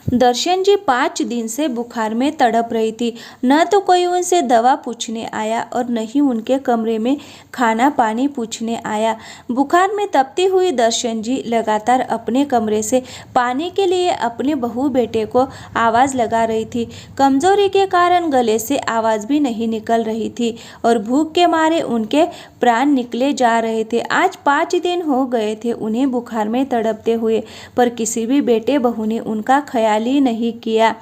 दर्शन जी 5 दिन से बुखार में तड़प रही थी। न तो कोई उनसे दवा पूछने आया और न ही उनके कमरे में खाना पानी पूछने आया। बुखार में तपती हुई दर्शन जी लगातार अपने कमरे से पानी के लिए अपने बहू बेटे को आवाज़ लगा रही थी। कमजोरी के कारण गले से आवाज़ भी नहीं निकल रही थी और भूख के मारे उनके प्राण निकले जा रहे थे। आज 5 दिन हो गए थे उन्हें बुखार में तड़पते हुए, पर किसी भी बेटे बहू ने उनका ख्याल ही नहीं किया।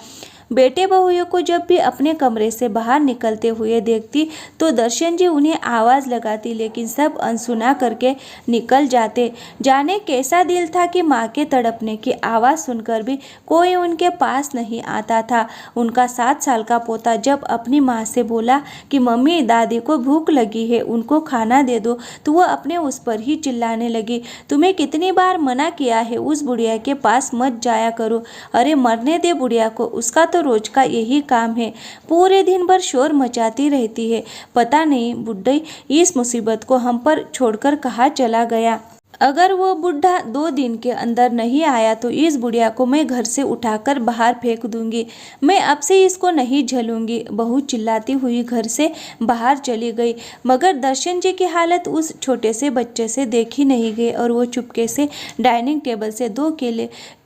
बेटे बहुओं को जब भी अपने कमरे से बाहर निकलते हुए देखती तो दर्शन जी उन्हें आवाज़ लगाती, लेकिन सब अनसुना करके निकल जाते। जाने कैसा दिल था कि माँ के तड़पने की आवाज़ सुनकर भी कोई उनके पास नहीं आता था। उनका 7 साल का पोता जब अपनी माँ से बोला कि मम्मी दादी को भूख लगी है, उनको खाना दे दो, तो वह अपने उस पर ही चिल्लाने लगी, तुम्हें कितनी बार मना किया है, उस बुढ़िया के पास मत जाया करो। अरे मरने दे बुढ़िया को, उसका तो रोज का यही काम है, पूरे दिन भर शोर मचाती रहती है। पता नहीं बुड्ढी इस मुसीबत को हम पर छोड़कर कहाँ चला गया। अगर वो बुढ़ा 2 दिन के अंदर नहीं आया तो इस बुढ़िया को मैं घर से उठाकर बाहर फेंक दूंगी। मैं अब से इसको नहीं झेलूंगी। बहू चिल्लाती हुई घर से बाहर चली गई, मगर दर्शन जी की हालत उस छोटे से बच्चे से देखी नहीं गई और वो चुपके से डाइनिंग टेबल से 2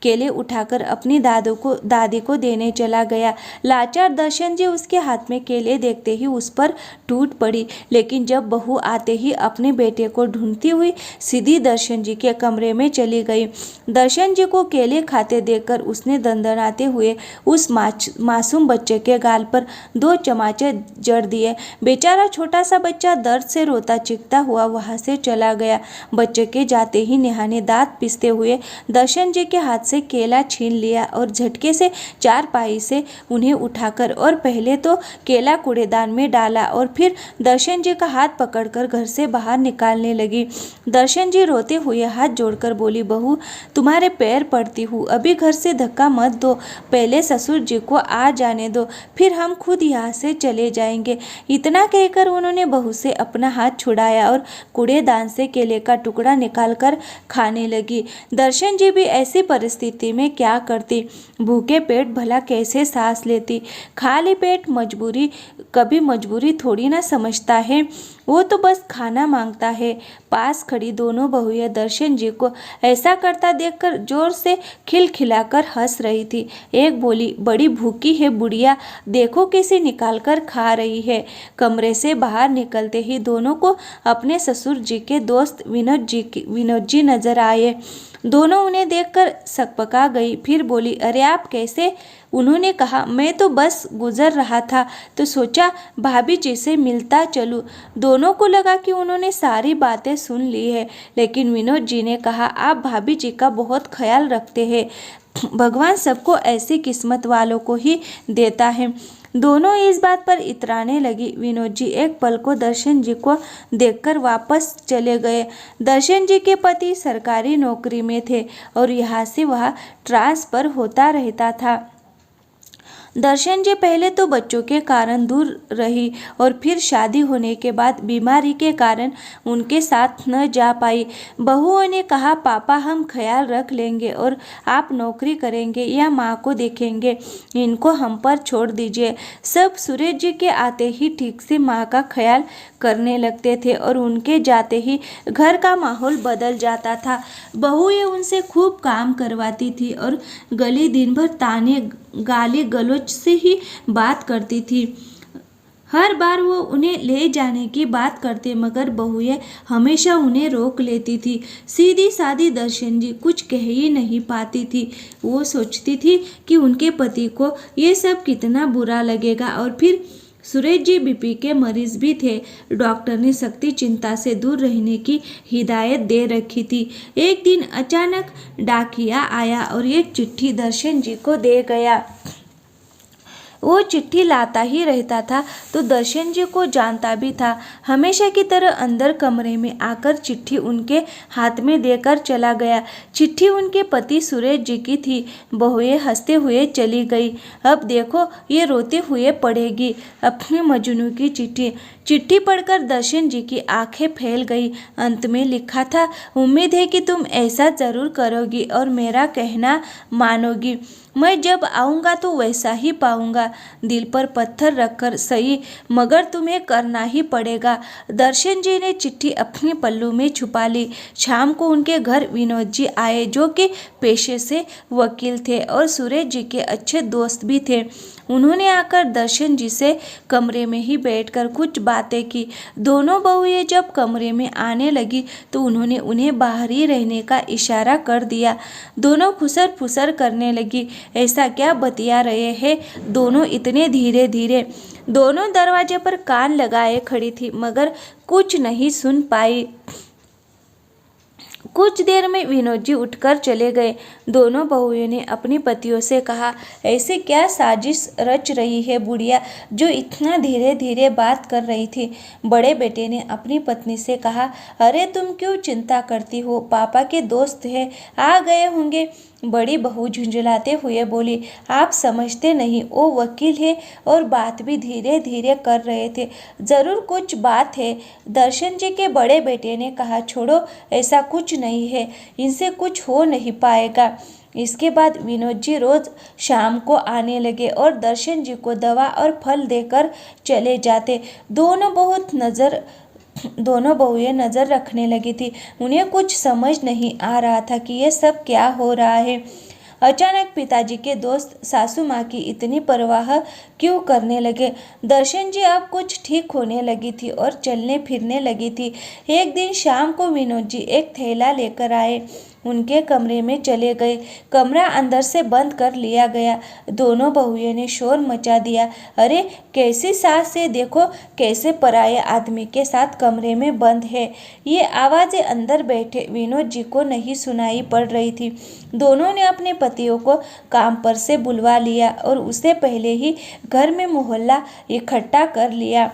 केले उठाकर अपनी दादी को देने चला गया। लाचार दर्शन जी उसके हाथ में केले देखते ही उस पर टूट पड़ी, लेकिन जब बहू आते ही अपने बेटे को ढूंढती हुई सीधी दर्शन जी के कमरे में चली गई। दर्शन जी को केले खाते देखकर उसने दंदनाते हुए उस मासूम बच्चे के गाल पर 2 चमाचे जड़ दिए। बेचारा छोटा सा बच्चा दर्द से रोता चीखता हुआ वहां से चला गया। बच्चे के जाते ही नेहा ने दांत पीसते हुए दर्शन जी के हाथ से केला छीन लिया और झटके से 4 पाई से उन्हें उठाकर और पहले तो केला कूड़ेदान में डाला और फिर दर्शन जी का हाथ पकड़कर घर से बाहर निकालने लगी। दर्शन जी रोते हुए हाथ जोड़कर बोली, बहू तुम्हारे पैर पड़ती हूँ, अभी घर से धक्का मत दो, पहले ससुर जी को आ जाने दो, फिर हम खुद यहाँ से चले जाएंगे। इतना कहकर उन्होंने बहू से अपना हाथ छुड़ाया और कूड़ेदान से केले का टुकड़ा निकालकर खाने लगी। दर्शन जी भी ऐसी परिस्थिति में क्या करती, भूखे पेट भला कैसे सांस लेती। खाली पेट मजबूरी कभी मजबूरी थोड़ी ना समझता है, वो तो बस खाना मांगता है। पास खड़ी दोनों बहुएं दर्शन जी को ऐसा करता देखकर जोर से खिलखिलाकर हंस रही थी। एक बोली, बड़ी भूखी है बुढ़िया, देखो कैसे निकाल कर खा रही है। कमरे से बाहर निकलते ही दोनों को अपने ससुर जी के दोस्त विनोद जी नजर आए। दोनों उन्हें देखकर सकपका गई, फिर बोली, अरे आप कैसे? उन्होंने कहा, मैं तो बस गुजर रहा था तो सोचा भाभी जी से मिलता चलूं। दोनों को लगा कि उन्होंने सारी बातें सुन ली है, लेकिन विनोद जी ने कहा, आप भाभी जी का बहुत ख्याल रखते हैं, भगवान सबको ऐसी किस्मत वालों को ही देता है। दोनों इस बात पर इतराने लगी। विनोद जी एक पल को दर्शन जी को देखकर वापस चले गए। दर्शन जी के पति सरकारी नौकरी में थे और यहाँ से वहाँ ट्रांसफर होता रहता था। दर्शन जी पहले तो बच्चों के कारण दूर रही और फिर शादी होने के बाद बीमारी के कारण उनके साथ न जा पाई। बहुओं ने कहा, पापा हम ख्याल रख लेंगे और आप नौकरी करेंगे या माँ को देखेंगे, इनको हम पर छोड़ दीजिए। सब सुरेश जी के आते ही ठीक से माँ का ख्याल करने लगते थे और उनके जाते ही घर का माहौल बदल जाता था। बहुएं उनसे खूब काम करवाती थी और गली दिन भर ताने गाली गलौज से ही बात करती थी। हर बार वो उन्हें ले जाने की बात करते, मगर बहुएं हमेशा उन्हें रोक लेती थी। सीधी सादी दर्शन जी कुछ कह ही नहीं पाती थी। वो सोचती थी कि उनके पति को ये सब कितना बुरा लगेगा। और फिर सुरेश जी बीपी के मरीज भी थे। डॉक्टर ने सख्ती चिंता से दूर रहने की हिदायत दे रखी थी। एक दिन अचानक डाकिया आया और एक चिट्ठी दर्शन जी को दे गया। वो चिट्ठी लाता ही रहता था तो दर्शन जी को जानता भी था। हमेशा की तरह अंदर कमरे में आकर चिट्ठी उनके हाथ में देकर चला गया। चिट्ठी उनके पति सुरेश जी की थी। बहुएं हंसते हुए चली गई। अब देखो ये रोते हुए पढ़ेगी अपने मजनू की चिट्ठी। चिट्ठी पढ़कर दर्शन जी की आंखें फैल गई। अंत में लिखा था, उम्मीद है कि तुम ऐसा जरूर करोगी और मेरा कहना मानोगी। मैं जब आऊँगा तो वैसा ही पाऊँगा। दिल पर पत्थर रखकर सही, मगर तुम्हें करना ही पड़ेगा। दर्शन जी ने चिट्ठी अपने पल्लू में छुपा ली। शाम को उनके घर विनोद जी आए, जो कि पेशे से वकील थे और सुरेश जी के अच्छे दोस्त भी थे। उन्होंने आकर दर्शन जी से कमरे में ही बैठकर कुछ बातें की। दोनों बहुएं जब कमरे में आने लगी तो उन्होंने उन्हें बाहर ही रहने का इशारा कर दिया। दोनों खुसर फुसर करने लगी। ऐसा क्या बतिया रहे हैं दोनों इतने धीरे धीरे? दोनों दरवाजे पर कान लगाए खड़ी थी, मगर कुछ नहीं सुन पाई। कुछ देर में विनोद जी उठकर चले गए। दोनों बहुओं ने अपनी पतियों से कहा, ऐसे क्या साजिश रच रही है बुढ़िया, जो इतना धीरे धीरे बात कर रही थी? बड़े बेटे ने अपनी पत्नी से कहा, अरे तुम क्यों चिंता करती हो, पापा के दोस्त हैं, आ गए होंगे। बड़ी बहू झुंझलाते हुए बोली, आप समझते नहीं, वो वकील है और बात भी धीरे धीरे कर रहे थे, जरूर कुछ बात है। दर्शन जी के बड़े बेटे ने कहा, छोड़ो, ऐसा कुछ नहीं है, इनसे कुछ हो नहीं पाएगा। इसके बाद विनोद जी रोज शाम को आने लगे और दर्शन जी को दवा और फल देकर चले जाते। दोनों बहुएं नजर रखने लगी थी। उन्हें कुछ समझ नहीं आ रहा था कि ये सब क्या हो रहा है। अचानक पिताजी के दोस्त सासू माँ की इतनी परवाह क्यों करने लगे? दर्शन जी अब कुछ ठीक होने लगी थी और चलने फिरने लगी थी। एक दिन शाम को विनोद जी एक थैला लेकर आए, उनके कमरे में चले गए। कमरा अंदर से बंद कर लिया गया। दोनों बहुओं ने शोर मचा दिया, अरे कैसी सास है, देखो कैसे पराये आदमी के साथ कमरे में बंद है। ये आवाज़ें अंदर बैठे विनोद जी को नहीं सुनाई पड़ रही थी। दोनों ने अपने पतियों को काम पर से बुलवा लिया और उससे पहले ही घर में मोहल्ला इकट्ठा कर लिया।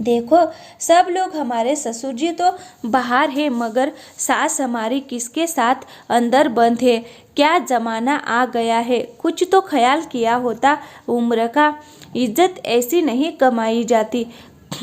देखो, सब लोग, हमारे ससुर जी तो बाहर है, मगर सास हमारी किसके साथ अंदर बंद है। क्या जमाना आ गया है, कुछ तो ख्याल किया होता। उम्र का इज्जत ऐसी नहीं कमाई जाती।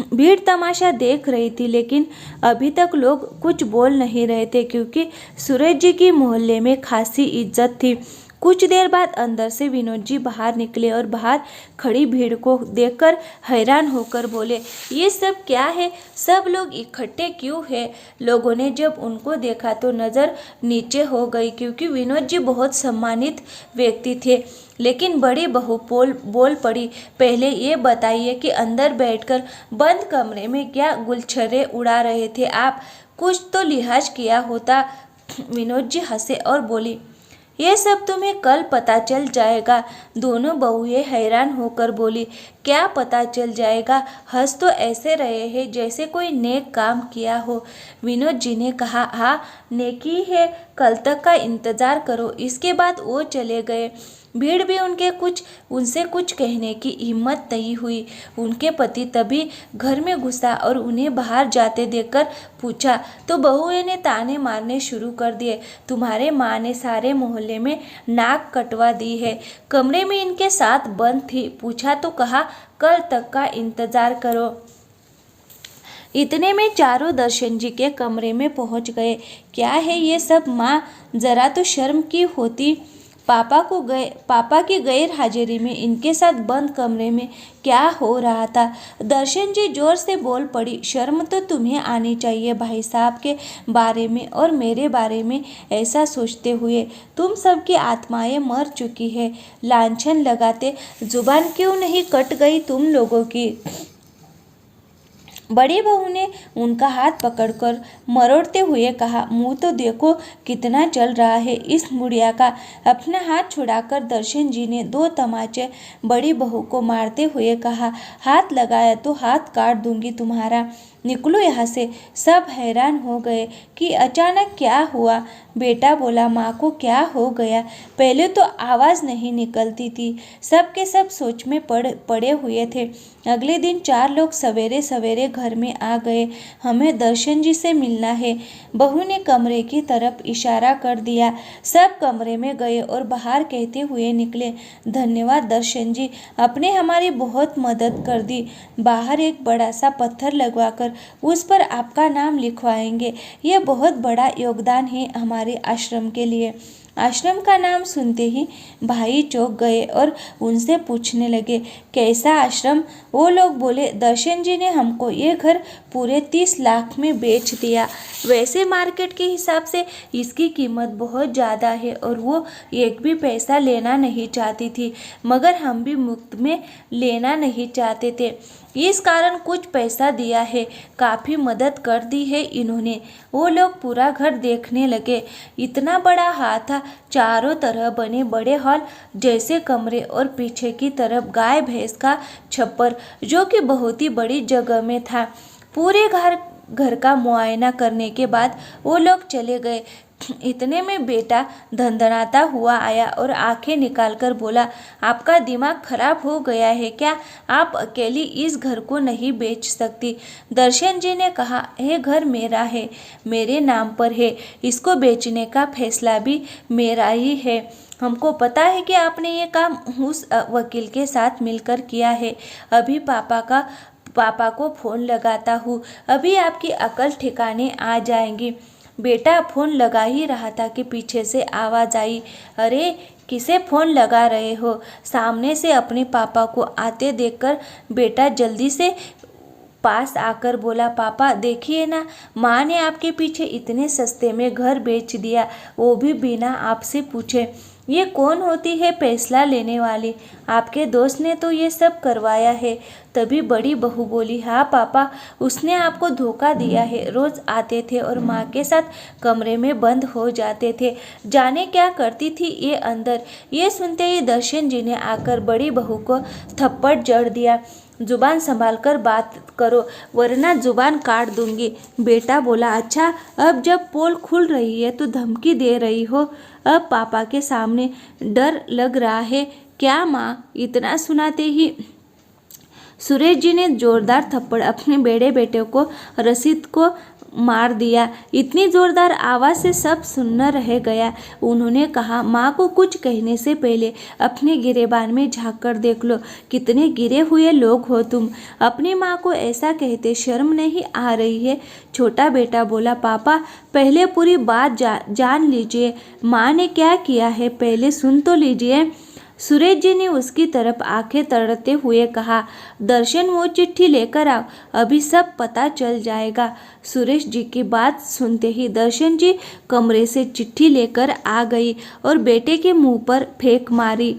भीड़ तमाशा देख रही थी, लेकिन अभी तक लोग कुछ बोल नहीं रहे थे, क्योंकि सुरेश जी की मोहल्ले में खासी इज्जत थी। कुछ देर बाद अंदर से विनोद जी बाहर निकले और बाहर खड़ी भीड़ को देखकर हैरान होकर बोले, ये सब क्या है, सब लोग इकट्ठे क्यों हैं? लोगों ने जब उनको देखा तो नज़र नीचे हो गई, क्योंकि विनोद जी बहुत सम्मानित व्यक्ति थे। लेकिन बड़ी बहू बोल पड़ी, पहले ये बताइए कि अंदर बैठकर बंद कमरे में क्या गुलछर्रे उड़ा रहे थे आप? कुछ तो लिहाज किया होता। विनोद जी हंसे और बोली, ये सब तुम्हें कल पता चल जाएगा। दोनों बहुएं हैरान होकर बोली, क्या पता चल जाएगा? हंस तो ऐसे रहे हैं जैसे कोई नेक काम किया हो। विनोद जी ने कहा, हाँ नेकी है, कल तक का इंतजार करो। इसके बाद वो चले गए। भीड़ भी उनसे कुछ कहने की हिम्मत नहीं हुई। उनके पति तभी घर में घुसा और उन्हें बाहर जाते देखकर पूछा तो बहुओं ने ताने मारने शुरू कर दिए, तुम्हारे माँ ने सारे मोहल्ले में नाक कटवा दी है। कमरे में इनके साथ बंद थी। पूछा तो कहा, कल तक का इंतजार करो। इतने में चारों दर्शन जी के कमरे में पहुंच गए। क्या है ये सब माँ, जरा तो शर्म की होती। पापा की गैर हाजिरी में इनके साथ बंद कमरे में क्या हो रहा था? दर्शन जी जोर से बोल पड़ी, शर्म तो तुम्हें आनी चाहिए भाई साहब के बारे में और मेरे बारे में ऐसा सोचते हुए। तुम सबकी आत्माएं मर चुकी है। लांछन लगाते जुबान क्यों नहीं कट गई तुम लोगों की? बड़ी बहू ने उनका हाथ पकड़कर मरोड़ते हुए कहा, मुंह तो देखो कितना चल रहा है इस बुढ़िया का। अपना हाथ छुड़ाकर दर्शन जी ने 2 तमाचे बड़ी बहू को मारते हुए कहा, हाथ लगाया तो हाथ काट दूंगी तुम्हारा, निकलो यहाँ से। सब हैरान हो गए कि अचानक क्या हुआ। बेटा बोला, माँ को क्या हो गया? पहले तो आवाज़ नहीं निकलती थी। सब के सब सोच में पड़े हुए थे। अगले दिन 4 लोग सवेरे सवेरे घर में आ गए। हमें दर्शन जी से मिलना है। बहू ने कमरे की तरफ इशारा कर दिया। सब कमरे में गए और बाहर कहते हुए निकले, धन्यवाद दर्शन जी, आपने हमारी बहुत मदद कर दी। बाहर एक बड़ा सा पत्थर लगवाकर उस पर आपका नाम लिखवाएंगे। यह बहुत बड़ा योगदान है हमारे आश्रम के लिए। आश्रम का नाम सुनते ही भाई चौंक गए और उनसे पूछने लगे, कैसा आश्रम? वो लोग बोले, दर्शन जी ने हमको ये घर पूरे 30 लाख में बेच दिया। वैसे मार्केट के हिसाब से इसकी कीमत बहुत ज़्यादा है और वो एक भी पैसा लेना नहीं चाहती थी, मगर हम भी मुफ्त में लेना नहीं चाहते थे, इस कारण कुछ पैसा दिया है। काफ़ी मदद कर दी है इन्होंने। वो लोग पूरा घर देखने लगे। इतना बड़ा हाल था, चारों तरह बने बड़े हॉल जैसे कमरे और पीछे की तरफ गाय भैंस का छप्पर, जो कि बहुत ही बड़ी जगह में था। पूरे घर का मुआयना करने के बाद वो लोग चले गए। इतने में बेटा धंधनाता हुआ आया और आंखें निकालकर बोला, आपका दिमाग खराब हो गया है क्या? आप अकेली इस घर को नहीं बेच सकती। दर्शन जी ने कहा, यह घर मेरा है, मेरे नाम पर है, इसको बेचने का फैसला भी मेरा ही है। हमको पता है कि आपने ये काम उस वकील के साथ मिलकर किया है। अभी पापा को फ़ोन लगाता हूँ, अभी आपकी अकल ठिकाने आ जाएंगी। बेटा फ़ोन लगा ही रहा था कि पीछे से आवाज़ आई, अरे किसे फ़ोन लगा रहे हो? सामने से अपने पापा को आते देखकर बेटा जल्दी से पास आकर बोला, पापा देखिए ना, माँ ने आपके पीछे इतने सस्ते में घर बेच दिया, वो भी बिना आपसे पूछे। ये कौन होती है फैसला लेने वाली? आपके दोस्त ने तो ये सब करवाया है। तभी बड़ी बहू बोली, हाँ पापा, उसने आपको धोखा दिया है। रोज़ आते थे और माँ के साथ कमरे में बंद हो जाते थे, जाने क्या करती थी ये अंदर। ये सुनते ही दर्शन जी ने आकर बड़ी बहू को थप्पड़ जड़ दिया, जुबान संभाल कर बात करो वरना जुबान काट दूंगी। बेटा बोला, अच्छा अब जब पोल खुल रही है तो धमकी दे रही हो? अब पापा के सामने डर लग रहा है क्या माँ? इतना सुनाते ही सुरेश जी ने जोरदार थप्पड़ अपने बड़े बेटे को रसीद को मार दिया। इतनी जोरदार आवाज़ से सब सुन्न रह गया। उन्होंने कहा, माँ को कुछ कहने से पहले अपने गिरेबान में झाँक कर देख लो, कितने गिरे हुए लोग हो तुम। अपनी माँ को ऐसा कहते शर्म नहीं आ रही है? छोटा बेटा बोला, पापा पहले पूरी बात जान लीजिए, माँ ने क्या किया है पहले सुन तो लीजिए। सुरेश जी ने उसकी तरफ आंखें तड़ते हुए कहा, दर्शन वो चिट्ठी लेकर आओ, अभी सब पता चल जाएगा। सुरेश जी की बात सुनते ही दर्शन जी कमरे से चिट्ठी लेकर आ गई और बेटे के मुंह पर फेंक मारी।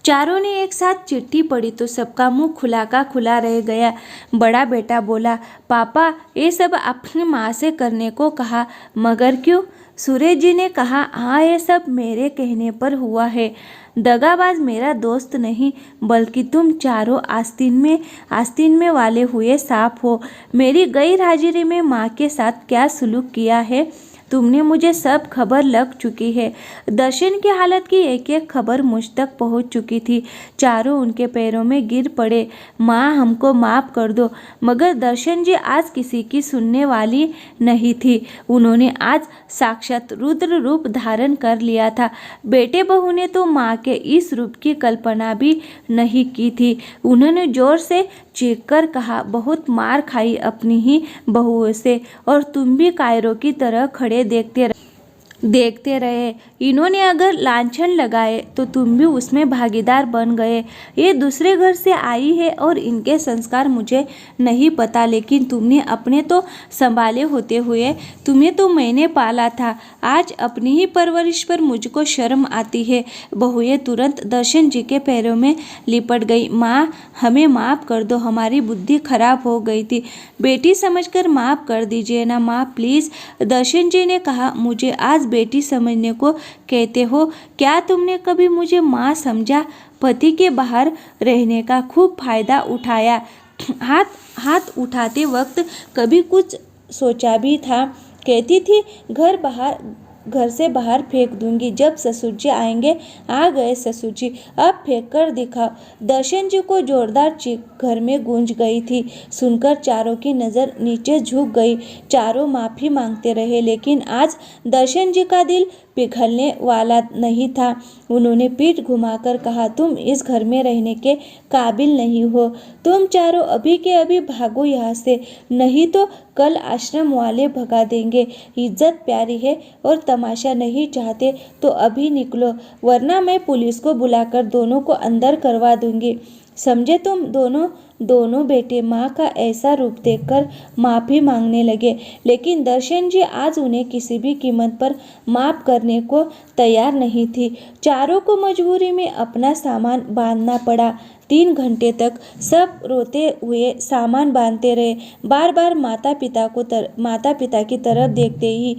चारों ने एक साथ चिट्ठी पढ़ी तो सबका मुंह खुला का खुला रह गया। बड़ा बेटा बोला, पापा ये सब अपनी माँ से करने को कहा, मगर क्यों? सुरेश जी ने कहा, हाँ ये सब मेरे कहने पर हुआ है। दगाबाज मेरा दोस्त नहीं बल्कि तुम चारों आस्तीन में वाले हुए सांप हो। मेरी गैर हाजिरी में माँ के साथ क्या सुलूक किया है तुमने, मुझे सब खबर लग चुकी है। दर्शन की हालत की एक एक खबर मुझ तक पहुंच चुकी थी। चारों उनके पैरों में गिर पड़े, माँ हमको माफ़ कर दो। मगर दर्शन जी आज किसी की सुनने वाली नहीं थी। उन्होंने आज साक्षात रुद्र रूप धारण कर लिया था। बेटे बहू ने तो माँ के इस रूप की कल्पना भी नहीं की थी। उन्होंने जोर से चीख कर कहा, बहुत मार खाई अपनी ही बहुओं से, और तुम भी कायरों की तरह खड़े देखते रहे। इन्होंने अगर लांछन लगाए तो तुम भी उसमें भागीदार बन गए। ये दूसरे घर से आई है और इनके संस्कार मुझे नहीं पता, लेकिन तुमने अपने तो संभाले होते हुए तुम्हें तो मैंने पाला था। आज अपनी ही परवरिश पर मुझको शर्म आती है। बहुएं तुरंत दर्शन जी के पैरों में लिपट गई। माँ हमें माफ़ कर दो, हमारी बुद्धि खराब हो गई थी, बेटी समझकर माफ़ कर दीजिए ना माँ प्लीज़। दर्शन जी ने कहा, मुझे आज बेटी समझने को कहते हो? क्या तुमने कभी मुझे माँ समझा? पति के बाहर रहने का खूब फायदा उठाया, हाथ उठाते वक्त कभी कुछ सोचा भी था? कहती थी घर से बाहर फेंक दूंगी जब ससुर जी आएंगे। आ गए ससुर जी, अब फेंक कर दिखाओ। दर्शन जी को जोरदार चीख घर में गूंज गई थी। सुनकर चारों की नज़र नीचे झुक गई। चारों माफ़ी मांगते रहे, लेकिन आज दर्शन जी का दिल पिघलने वाला नहीं था। उन्होंने पीठ घुमाकर कहा, तुम इस घर में रहने के काबिल नहीं हो। तुम चारों अभी के अभी भागो यहाँ से, नहीं तो कल आश्रम वाले भगा देंगे। इज्जत प्यारी है और तमाशा नहीं चाहते तो अभी निकलो, वरना मैं पुलिस को बुलाकर दोनों को अंदर करवा दूंगी। समझे तुम दोनों? दोनों बेटे माँ का ऐसा रूप देखकर माफ़ी मांगने लगे, लेकिन दर्शन जी आज उन्हें किसी भी कीमत पर माफ़ करने को तैयार नहीं थी। चारों को मजबूरी में अपना सामान बांधना पड़ा। 3 घंटे तक सब रोते हुए सामान बांधते रहे, बार बार माता पिता की तरफ देखते ही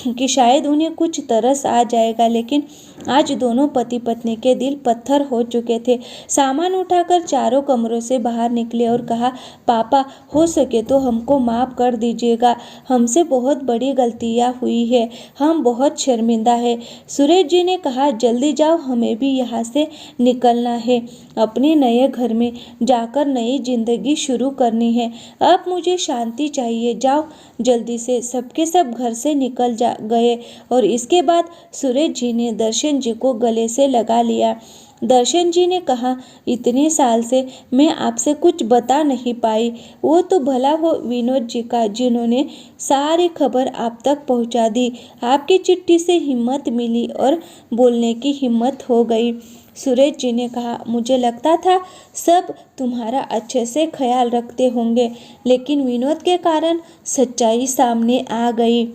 कि शायद उन्हें कुछ तरस आ जाएगा, लेकिन आज दोनों पति पत्नी के दिल पत्थर हो चुके थे। सामान उठाकर चारों कमरों से बाहर निकले और कहा, पापा हो सके तो हमको माफ़ कर दीजिएगा, हमसे बहुत बड़ी गलतियाँ हुई है, हम बहुत शर्मिंदा है। सुरेश जी ने कहा, जल्दी जाओ, हमें भी यहाँ से निकलना है, अपने नए घर में जाकर नई जिंदगी शुरू करनी है। अब मुझे शांति चाहिए, जाओ जल्दी से। सबके सब घर से निकल गए और इसके बाद सुरेश जी ने दर्शन जी को गले से लगा लिया। दर्शन जी ने कहा, इतने साल से मैं आपसे कुछ बता नहीं पाई। वो तो भला हो विनोद जी का, जिन्होंने सारी खबर आप तक पहुंचा दी। आपकी चिट्ठी से हिम्मत मिली और बोलने की हिम्मत हो गई। सुरेश जी ने कहा, मुझे लगता था सब तुम्हारा अच्छे से ख्याल रखते होंगे, लेकिन विनोद के कारण सच्चाई सामने आ गई।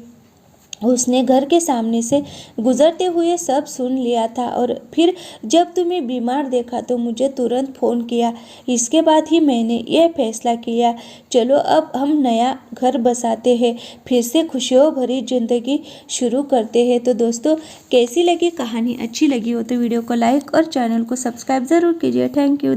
उसने घर के सामने से गुजरते हुए सब सुन लिया था और फिर जब तुम्हें बीमार देखा तो मुझे तुरंत फ़ोन किया। इसके बाद ही मैंने यह फैसला किया, चलो अब हम नया घर बसाते हैं, फिर से खुशियों भरी ज़िंदगी शुरू करते हैं। तो दोस्तों, कैसी लगी कहानी? अच्छी लगी हो तो वीडियो को लाइक और चैनल को सब्सक्राइब ज़रूर कीजिए। Thank you.